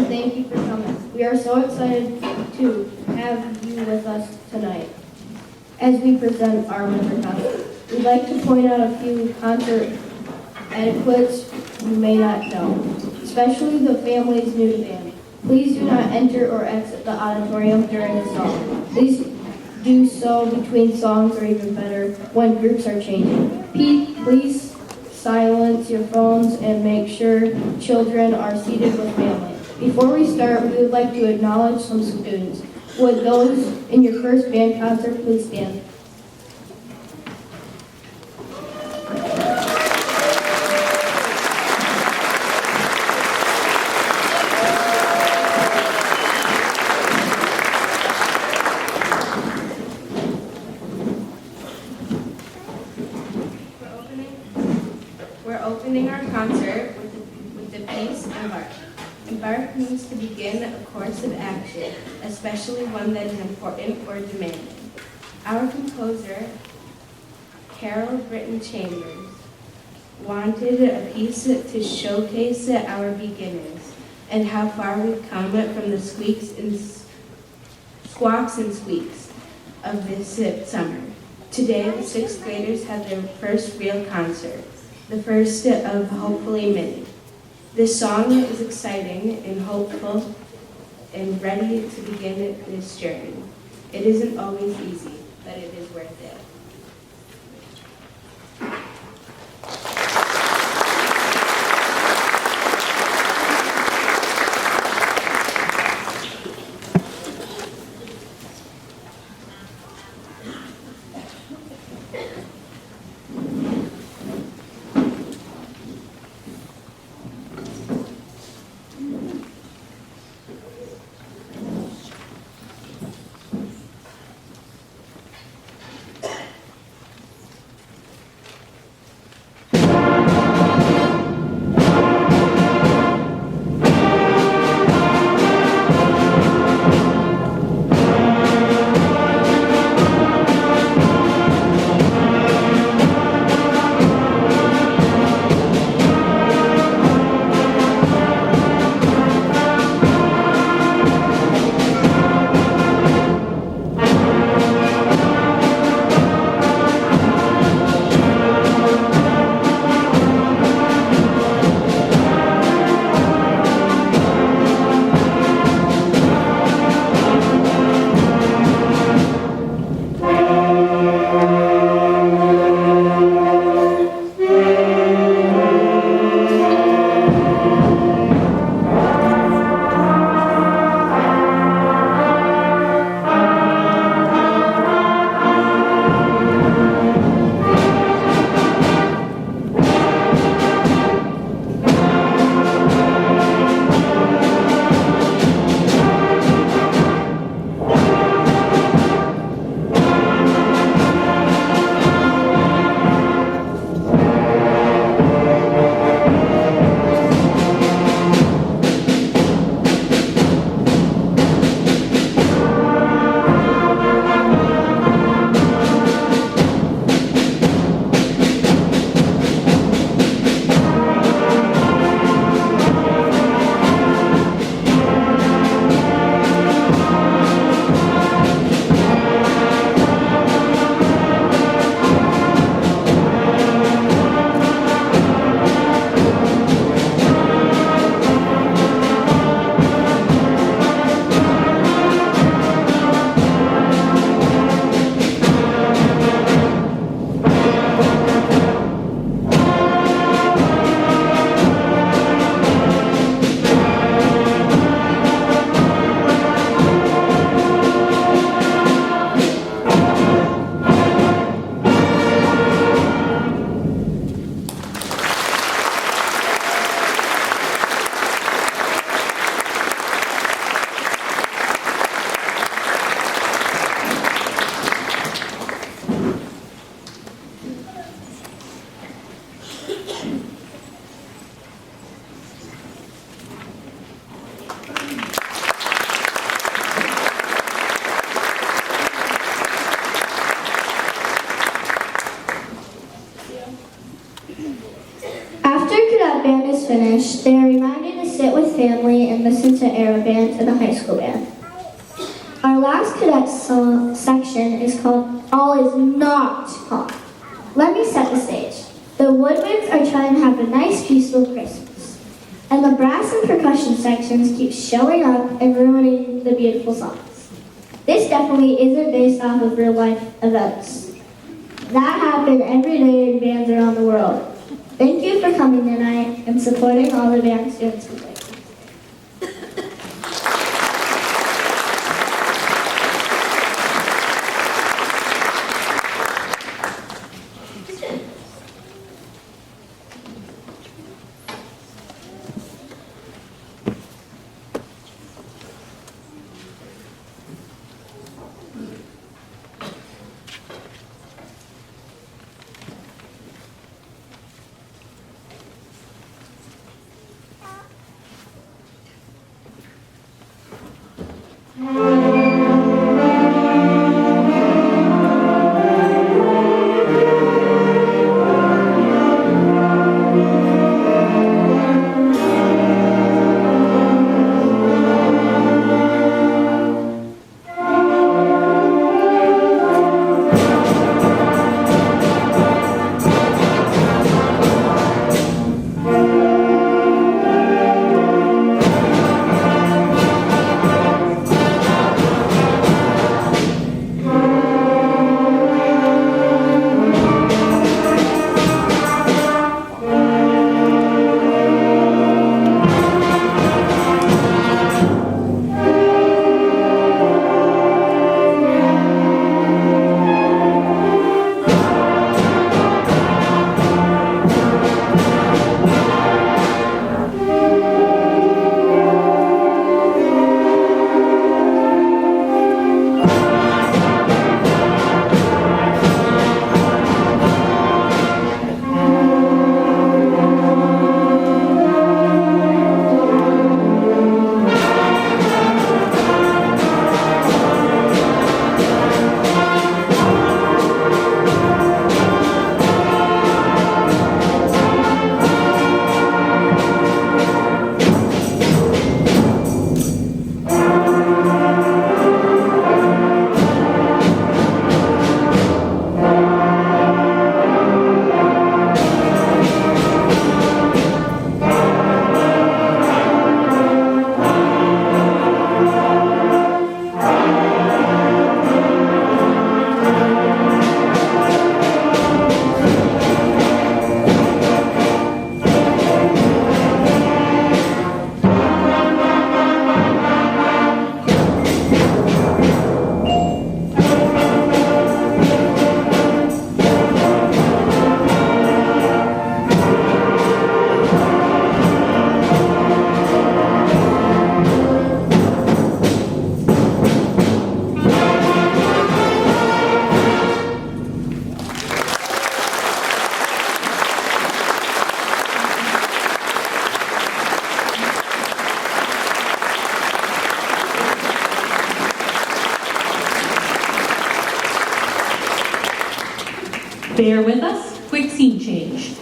Thank you for coming. We are so excited to have you with us tonight as we present our winter concert. We'd like to point out a few concert etiquettes you may not know, especially the families new to band. Please do not enter or exit the auditorium during the song. Please do so between songs, or even better, when groups are changing. Please silence your phones and make sure children are seated with family. Before we start, we would like to acknowledge some students. Would those in your first band concert please stand? We're opening our concert with the piece Embark. Embark means to begin a course of action, especially one that is important or demanding. Our composer, Carol Britton Chambers, wanted a piece to showcase our beginnings and how far we've come from the squawks and squeaks of this summer. Today, the sixth graders have their first real concert, the first of hopefully many. This song is exciting and hopeful and ready to begin this journey. It isn't always easy, but it is worth it. After cadet band is finished, they are reminded to sit with family and listen to aero band and the high school band. Our last cadet section is called All Is Not Hot. Let me set the stage. The woodwinds are trying to have a nice, peaceful Christmas. And the brass and percussion sections keep showing up and ruining the beautiful songs. This definitely isn't based off of real life events. That happen every day in bands around the world. Thank you for coming tonight and supporting all the band students who play. Bear with us, quick scene change.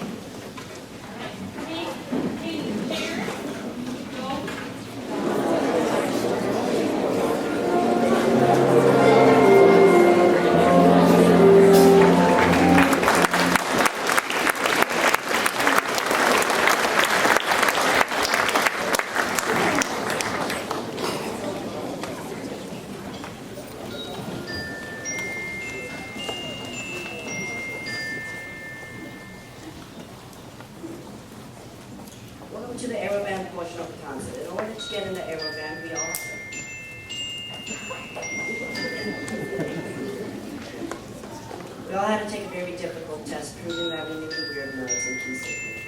Welcome to the Aeroband portion of the concert. In order to get into Aeroband, we all had to take a very difficult test, proving that we knew the weird notes and key signatures.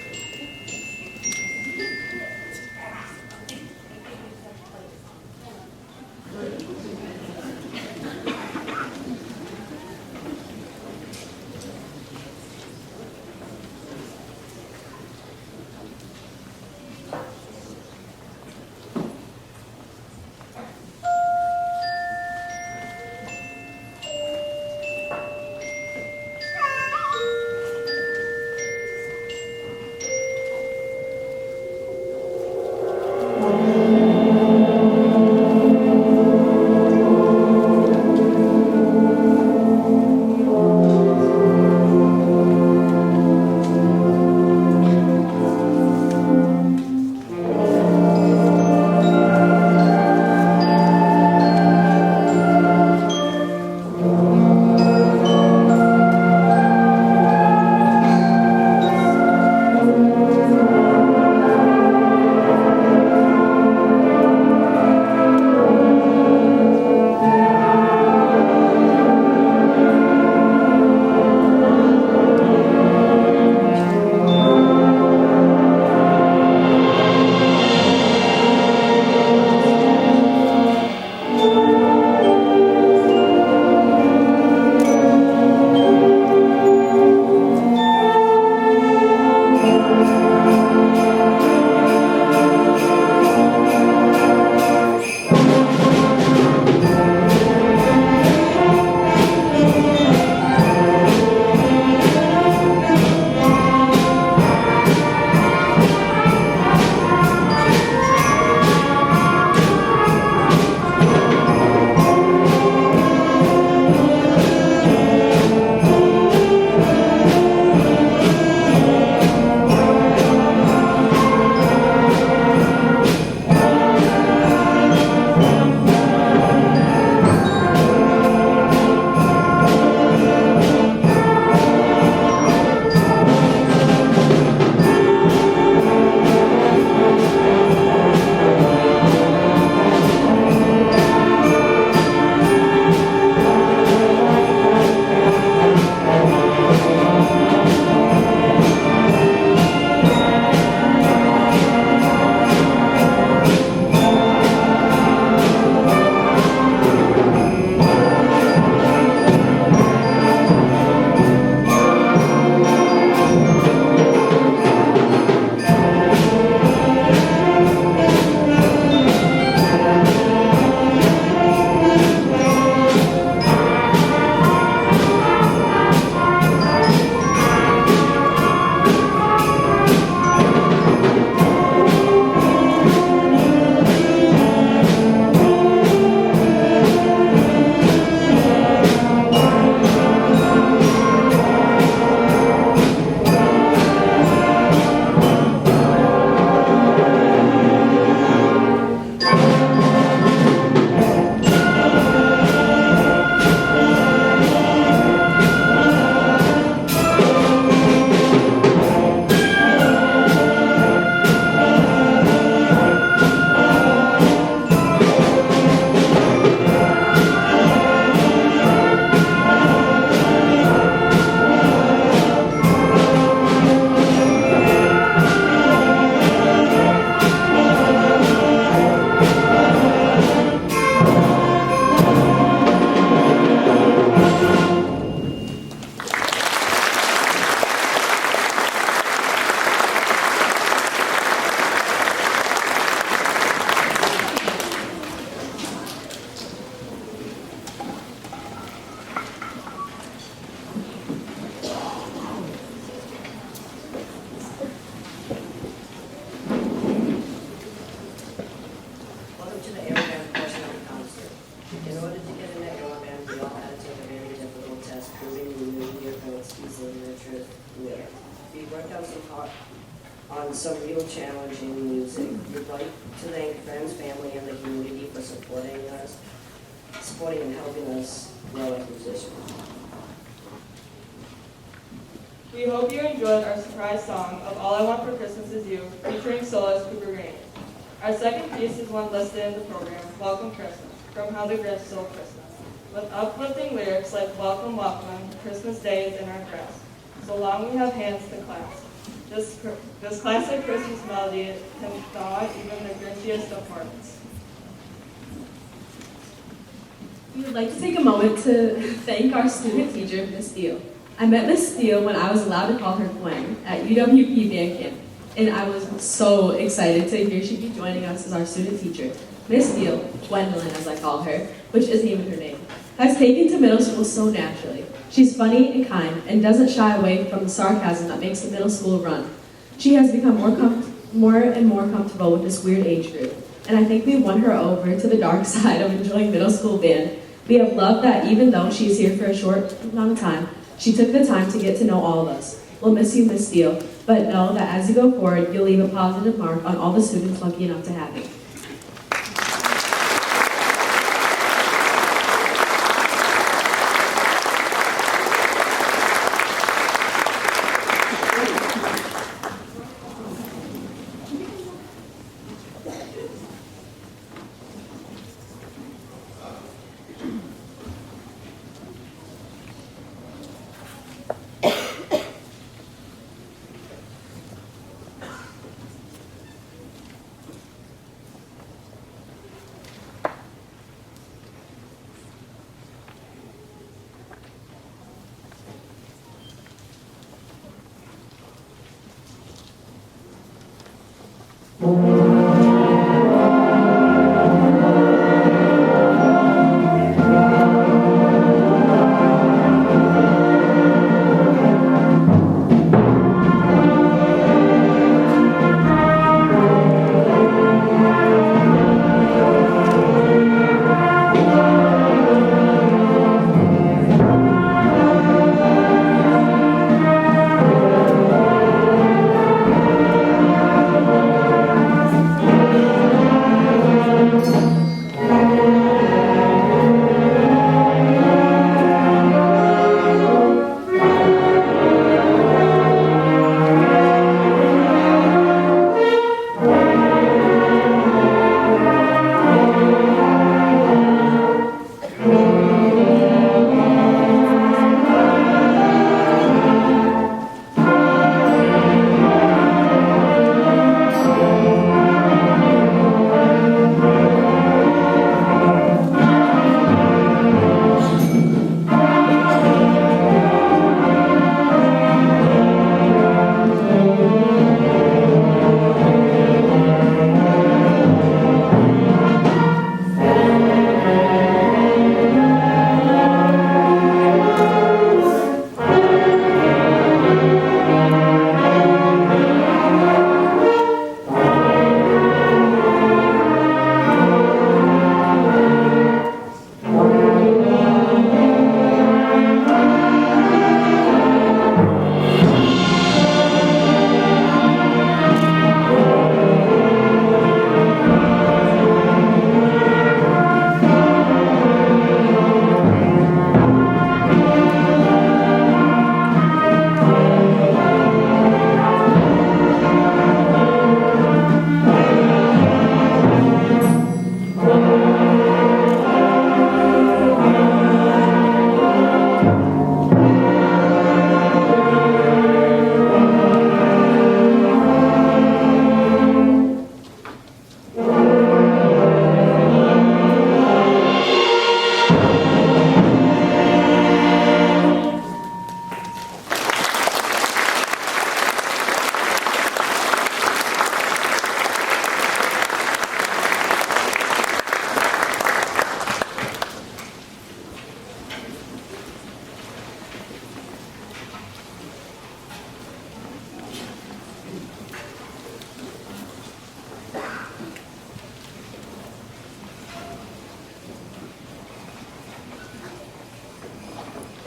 on some real challenging music. We'd like to thank friends, family, and the community for supporting and helping us grow as musicians. We hope you enjoyed our surprise song of All I Want for Christmas Is You, featuring soloist Cooper Green. Our second piece is one listed in the program, Welcome Christmas, from How the Grinch Stole Christmas, with uplifting lyrics like Welcome, welcome, Christmas Day is in our grasp, so long we have hands to clasp. This classic Christmas melody can thaw even the grinchiest of hearts. We would like to take a moment to thank our student teacher, Miss Steele. I met Miss Steele when I was allowed to call her Gwen at UWP band camp, and I was so excited to hear she'd be joining us as our student teacher. Miss Steele, Gwendolyn as I call her, which isn't even her name, has taken to middle school so naturally. She's funny and kind and doesn't shy away from the sarcasm that makes the middle school run. She has become more and more comfortable with this weird age group, and I think we won her over to the dark side of enjoying middle school band. We have loved that even though she is here for a short amount of time, she took the time to get to know all of us. We'll miss you, Miss Steele, but know that as you go forward, you'll leave a positive mark on all the students lucky enough to have you.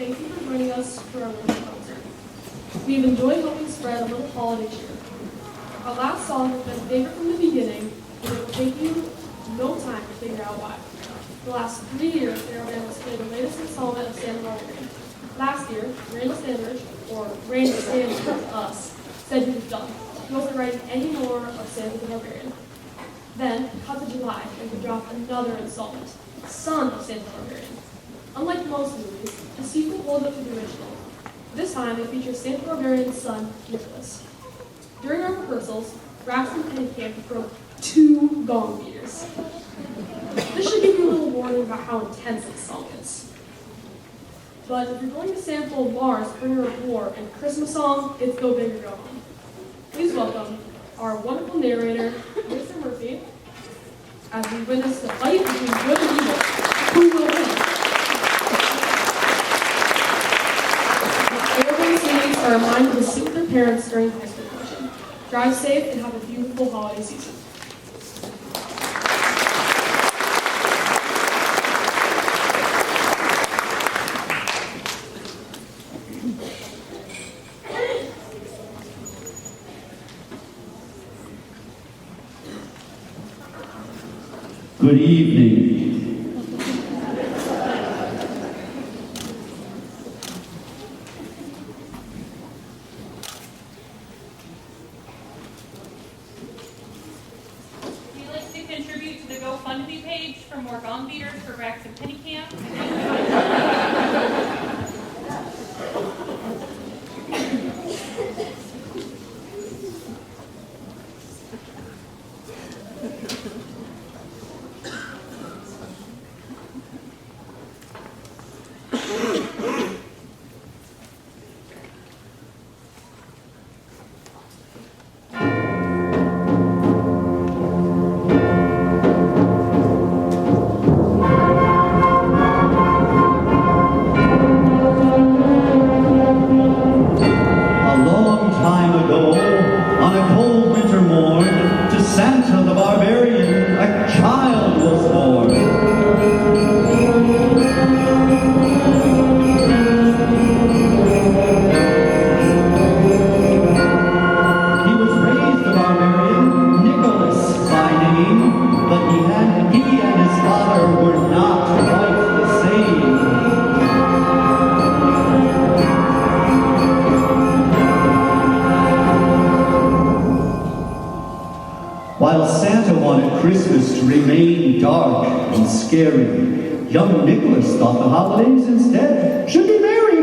Thank you for joining us for our winter concert. We've enjoyed helping spread a little holiday cheer. Our last song has been favorite from the beginning, and it will take you no time to figure out why. The last 3 years, Arrowband has played the latest installment of Santa Barbara. Last year, Randy Sanders, or Randy Sanders to us, said he was done. He wasn't writing any more of Santa the Barbarian. Then, cut to July, and we dropped another installment, Son of Santa the Barbarian. Unlike most movies, the sequel holds up to the original. This time, it features Santa the Barbarian's son, Nicholas. During our rehearsals, Braxton Pennycamp broke 2 gong beaters. This should give you a little warning about how intense this song is. But if you're going to sample Mars, Bringer of War, and Christmas song, it's Go Big or Go Home. Please welcome our wonderful narrator, Mr. Murphy, as we witness the fight between good and evil. Who will win? Airborne students are reminded to sit with their parents during high school vacation. Drive safe and have a beautiful holiday season. Good evening. Would you like to contribute to the GoFundMe page for more gong beaters for Braxton Pennycamp? Santa the Barbarian, a child was born. He was raised a barbarian, Nicholas by name, but he and his father were not quite the same. While Santa wanted Christmas to remain dark and scary, young Nicholas thought the holidays instead should be merry.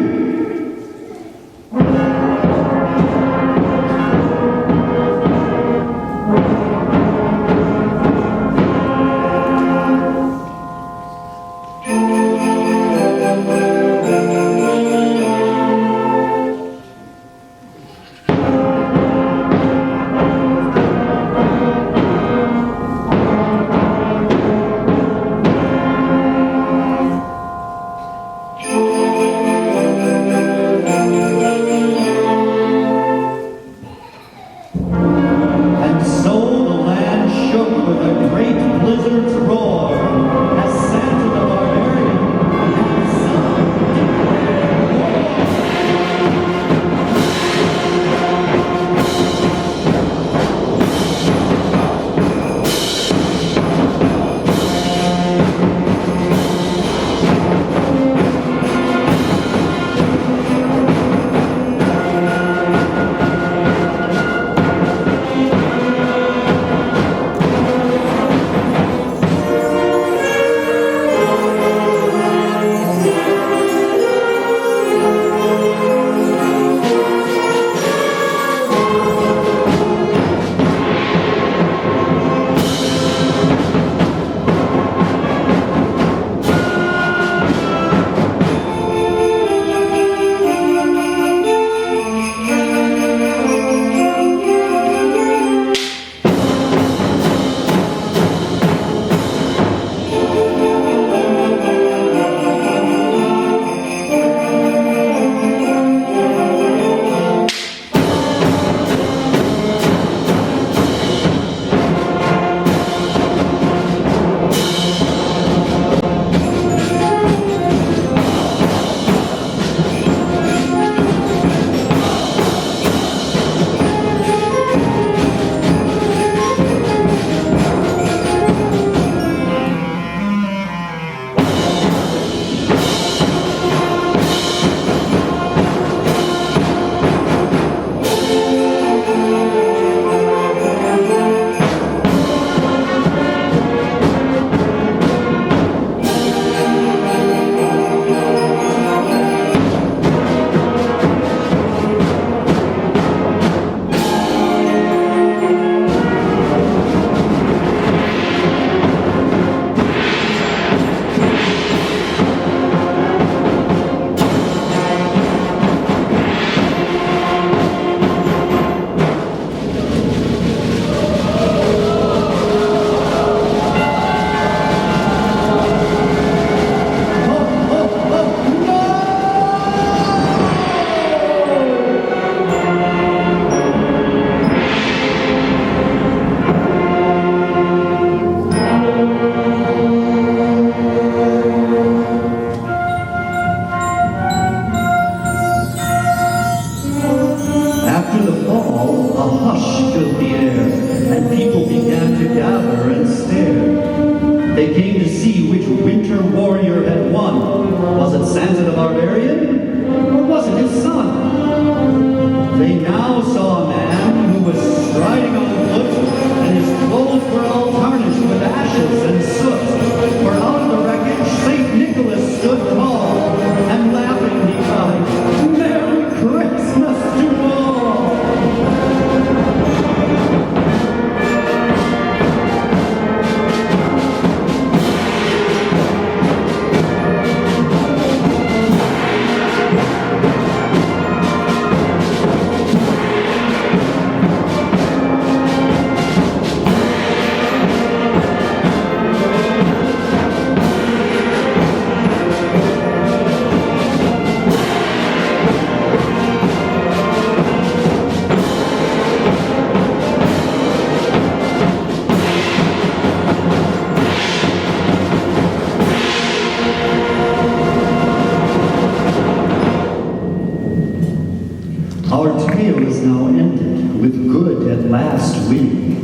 we.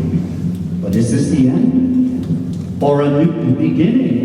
But is this the end? Or a new beginning?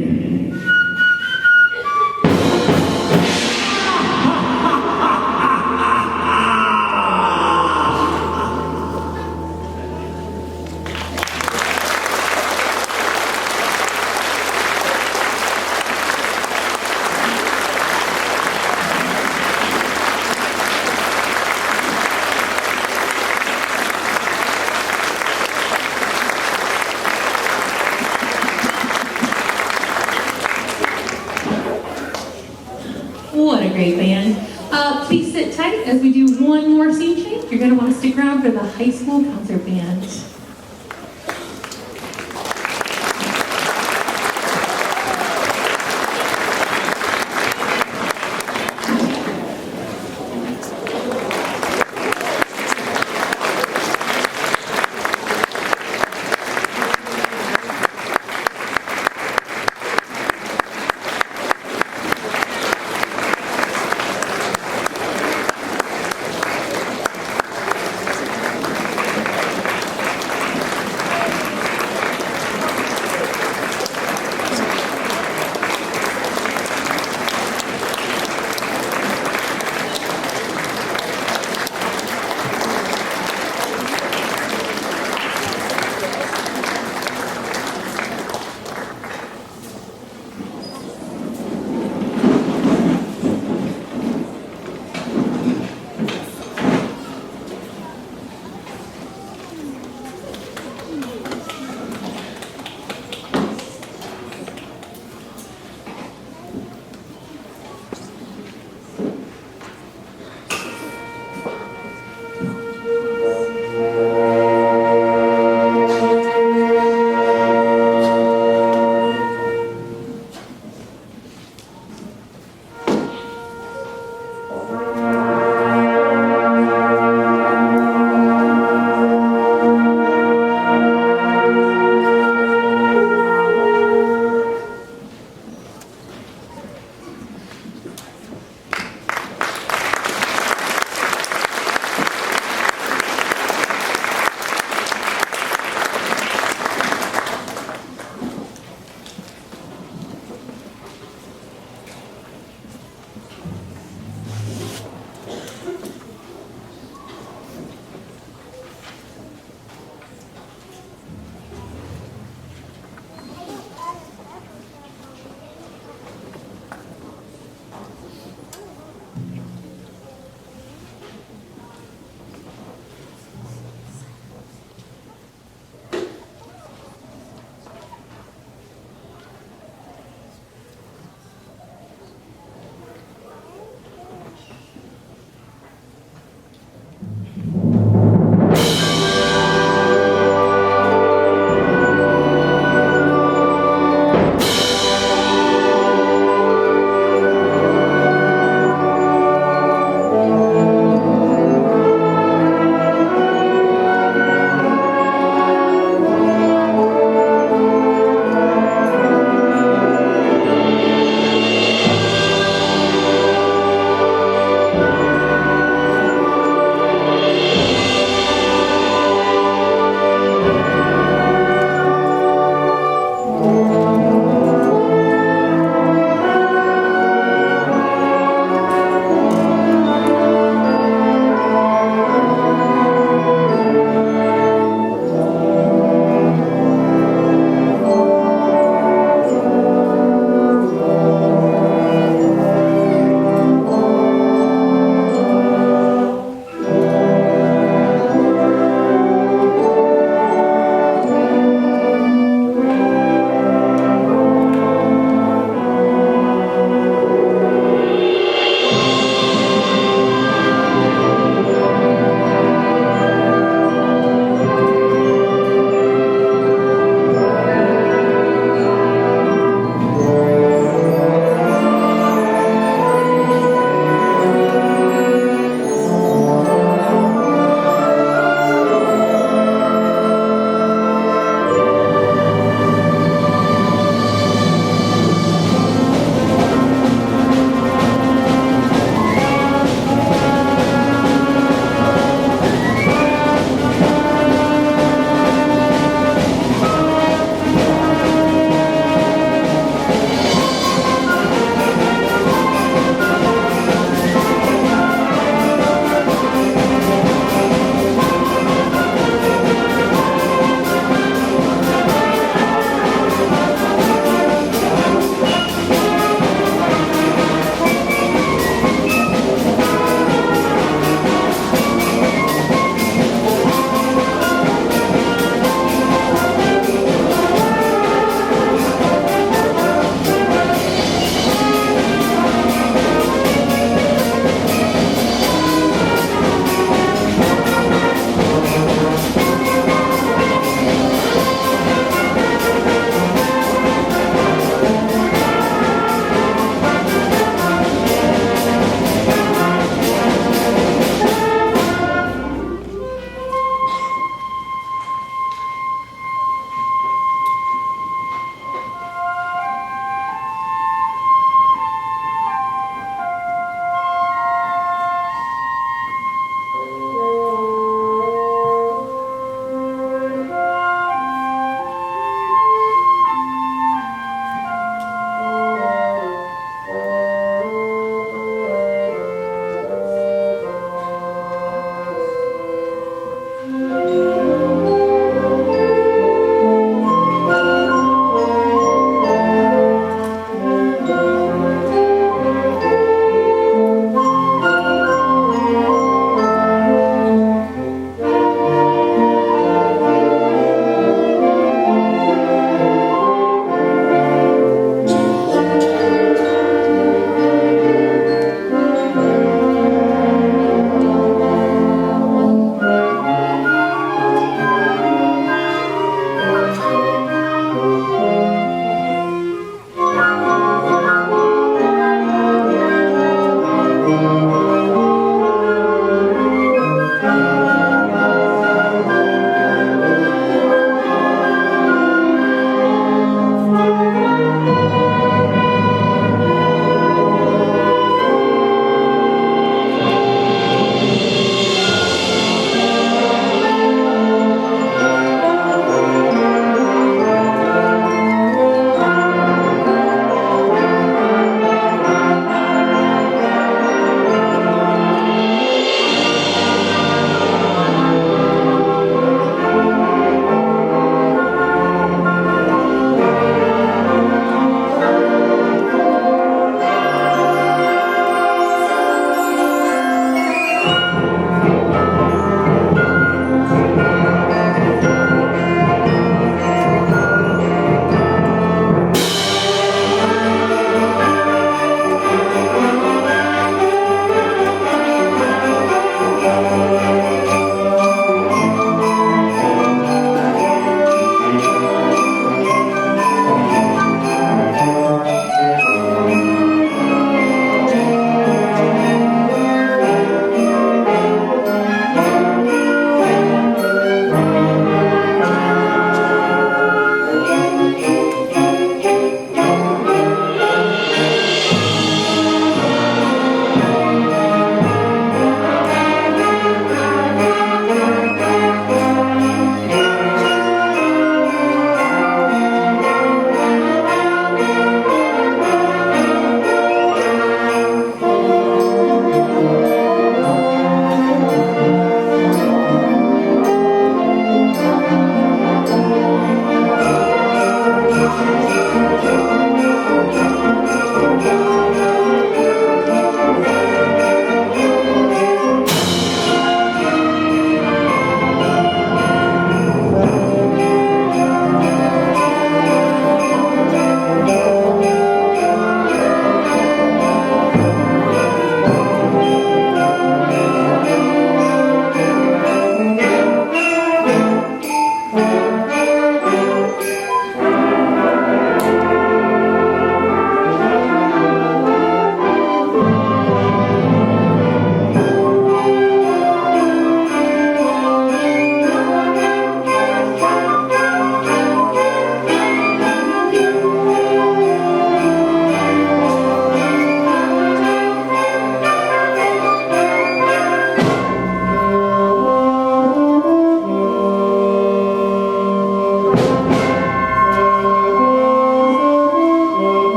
What a great band. Please sit tight as we do one more scene change. You're going to want to stick around for the high school concert band.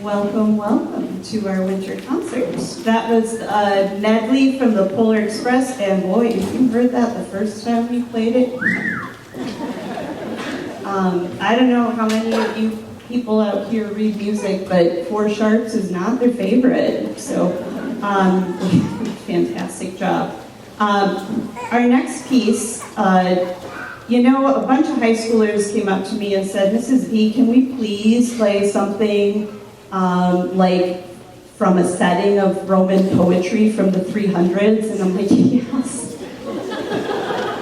Welcome, welcome to our winter concerts. That was a medley from the Polar Express, and boy, if you heard that the first time we played it, I don't know how many of you people out here read music, but Four Sharps is not their favorite, so fantastic job. Our next piece, a bunch of high schoolers came up to me and said, Mrs. V, can we please play something like from a setting of Roman poetry from the 300s? And I'm like, yes,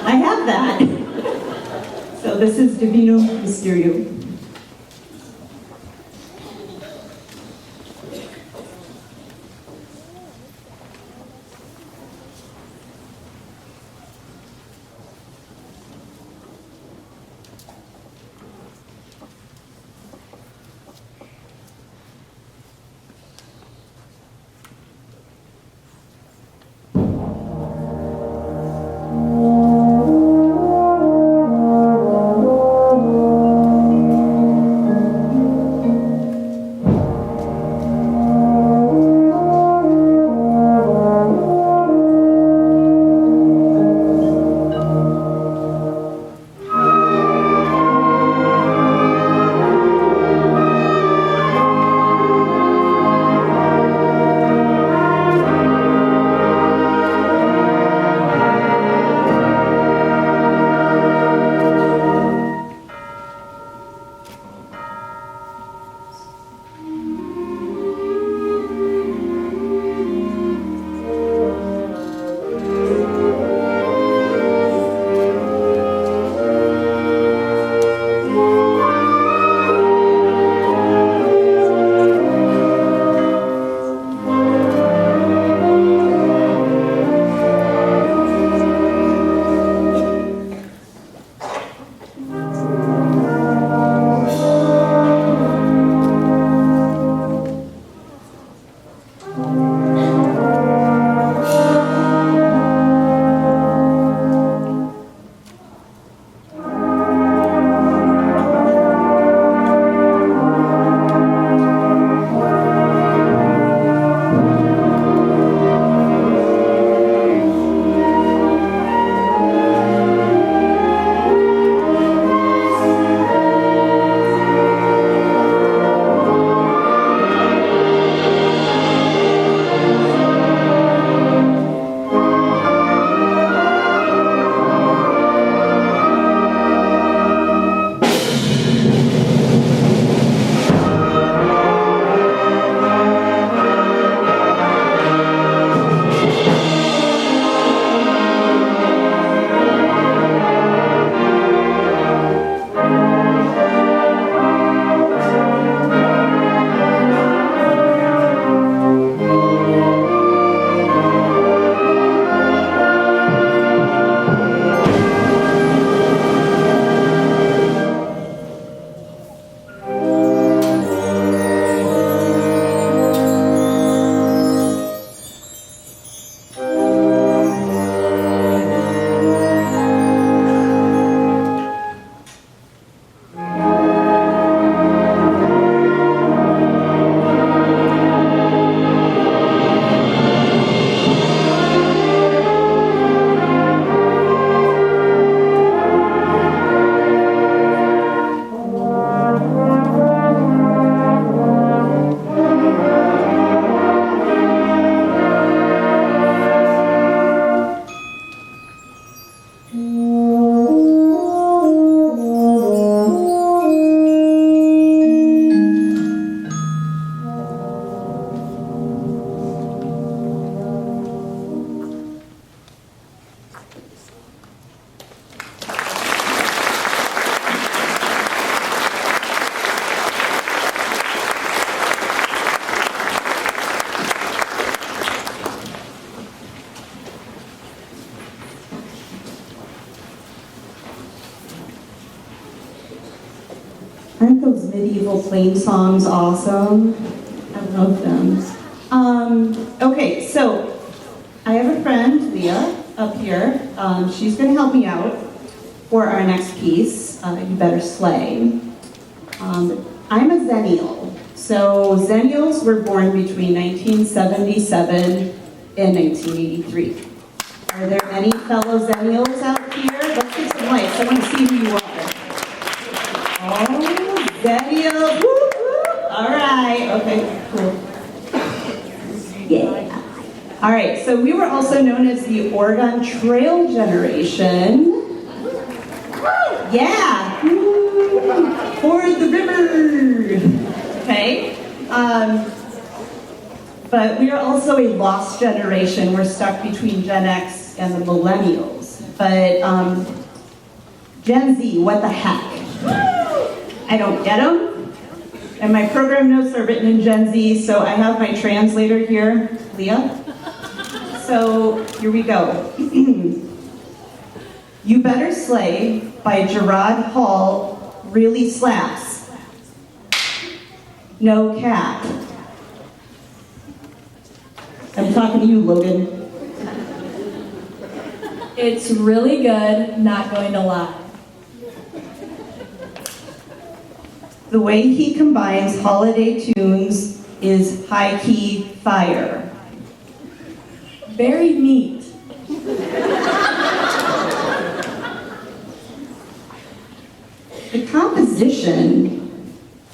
I have that. So this is Divino Mysterium. Aren't those medieval plain songs awesome? I love them. Okay, so I have a friend, Leah, up here. She's going to help me out for our next piece, You Better Slay. I'm a Zennial, So Zennials were born between 1977 and 1983. Are there any fellow Zennials out here? Let's get some lights. I want to see who you are. Oh, Zennials. Woo, woo. All right. Okay, cool. Yeah. All right, so we were also known as the Oregon Trail generation. Yeah. Woo. For the river. Okay. But we are also a lost generation. We're stuck between Gen X and the millennials. But Gen Z, what the heck? I don't get them. And my program notes are written in Gen Z, so I have my translator here, Leah. So here we go. You Better Slay by Gerard Hall really slaps. No cap. I'm talking to you, Logan. It's really good, not going to lie. The way he combines holiday tunes is high-key fire. Very neat. The composition,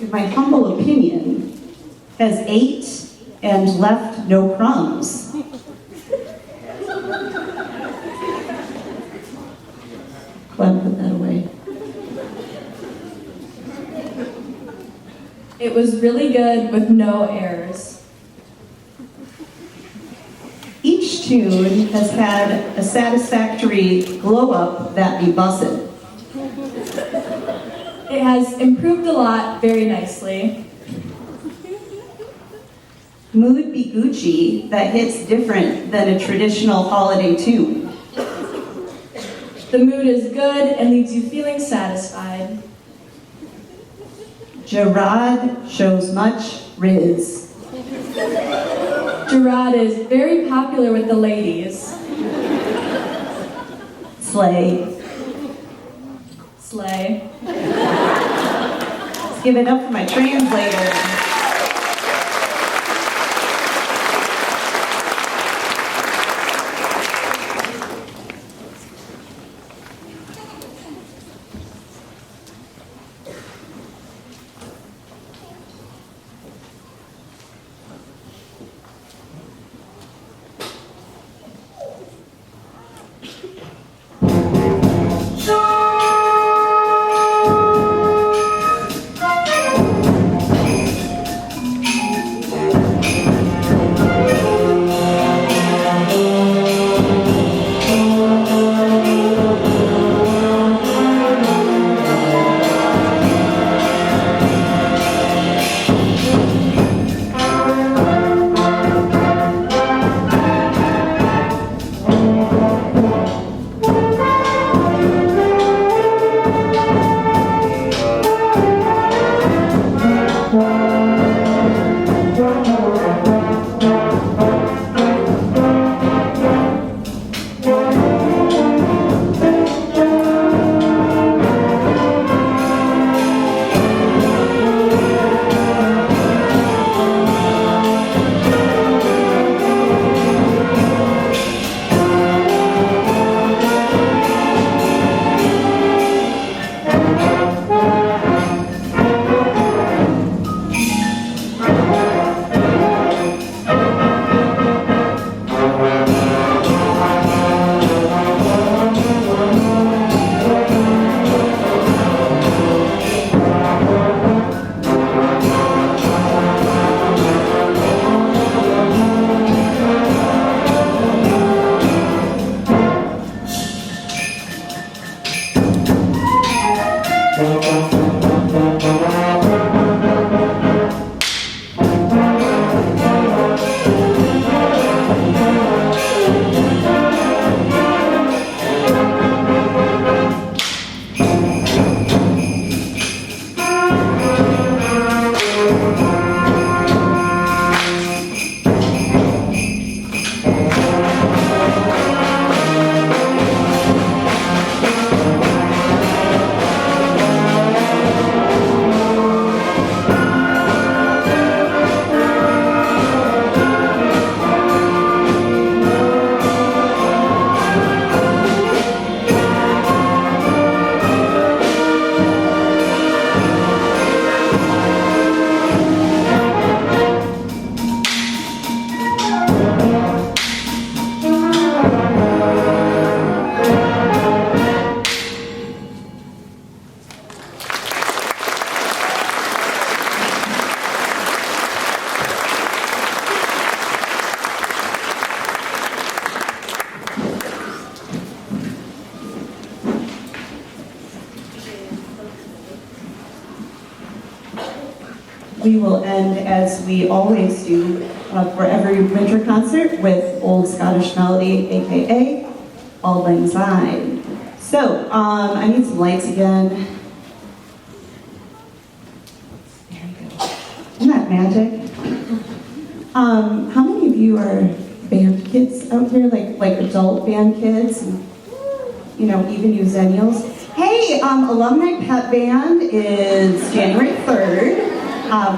in my humble opinion, has ate and left no crumbs. Clem, put that away. It was really good with no errors. Each tune has had a satisfactory glow-up that be bussin'. It has improved a lot very nicely. Mood be Gucci that hits different than a traditional holiday tune. The mood is good and leaves you feeling satisfied. Gerard shows much riz. Gerard is very popular with the ladies. Slay. Slay. Let's give it up for my translator. we will end, as we always do for every winter concert, with Old Scottish Melody, aka Auld Lang Syne. So, I need some lights again. There we go. Isn't that magic? How many of you are band kids out here, like adult band kids? You know, even you zennials. Hey, Alumni Pep Band is January 3rd.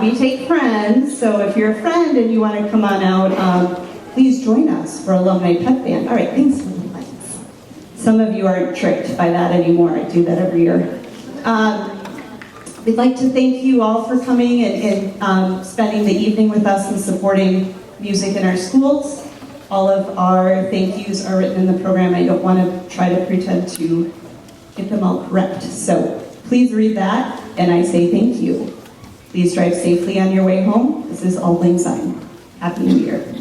We take friends, so if you're a friend and you want to come on out, please join us for Alumni Pep Band. All right, thanks for the lights. Some of you aren't tricked by that anymore. I do that every year. We'd like to thank you all for coming and spending the evening with us and supporting music in our schools. All of our thank yous are written in the program. I don't want to try to pretend to get them all correct. So please read that, and I say thank you. Please drive safely on your way home. This is Auld Lang Syne. Happy New Year.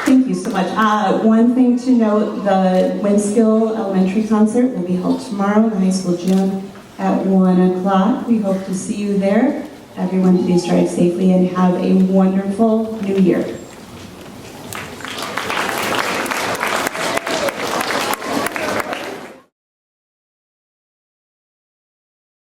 Thank you so much. One thing to note, the Winskill Elementary concert will be held tomorrow in the high school gym at 1 o'clock. We hope to see you there. Everyone, please drive safely and have a wonderful new year.